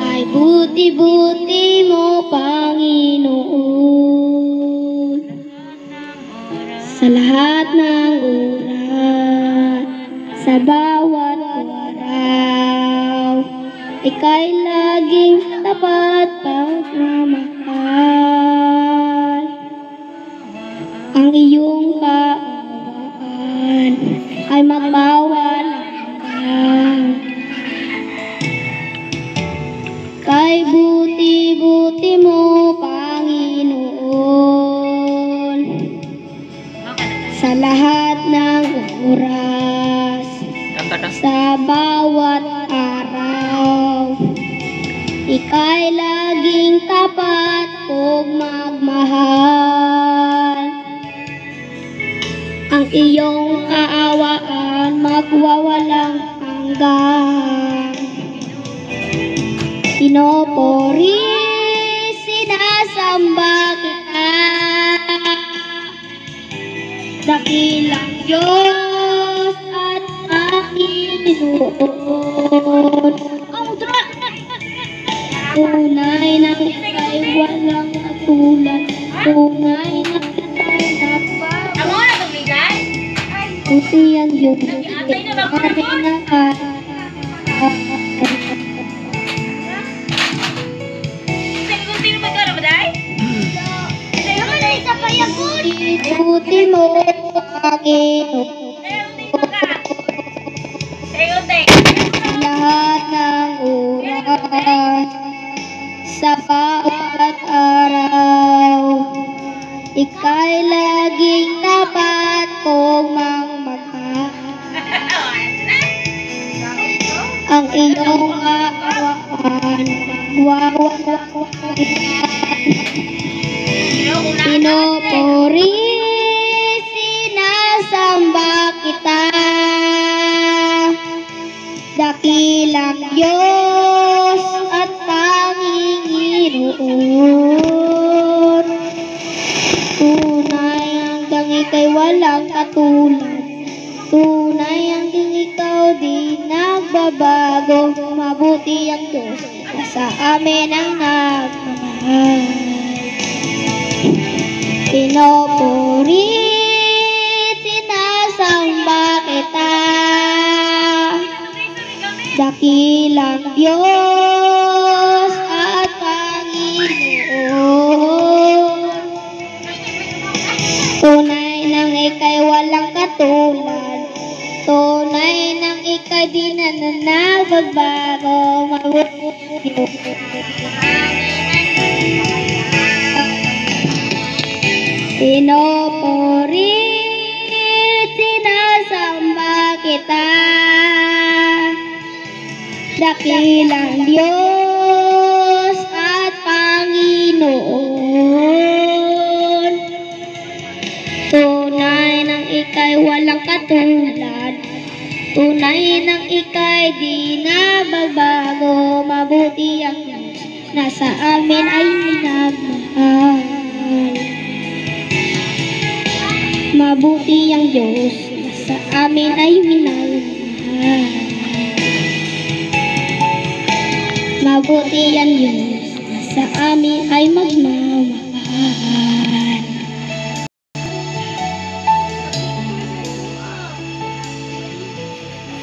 Ay buti-buti mo, Panginoon, sa lahat ng oras, sa bawat araw, ika'y laging tapat pagmamahal. Ang iyong kaawaan ay magpawalang. Kay buti-buti mo, Panginoon, sa lahat ng oras, sa bawat araw, ika'y laging tapat kung magmahal. Ang iyong kaawaan magwawalang hanggan. Pinupuri, sinasamba kita, dakilang Diyos at Panginoon. Tunay na ika'y walang katulad, tunay na ika'y napakabigay. Buti ang Diyos, ika'y buti mo, Panginoon, sa lahat ng oras, sa bawat araw, ika'y laging tapat kung magmahal. Ang iyong kaawaan magwawalang. Pinupuri, sinasamba kita, dakilang Diyos at Panginoon. Tunay hanggang ika'y walang katulad, tunay hanggang ikaw di nagbabago. Mabuti ang Diyos na sa amin ang nagmamahal. Pinupuri, sinasamba kita, dakilang Diyos at Panginoon. Tunay nang ika'y walang katulad, tunay nang ika'y di na nagbabago. Mabuti pinupuri, sinasamba kita, dakilang Diyos at Panginoon. Tunay nang ika'y walang katulad, tunay nang ika'y di nagbabago. Mabuti ang Diyos na sa amin ay minamahal. Mabuti ang Diyos na sa amin ay minamahal. Mabuti ang Diyos na sa amin ay magmahal.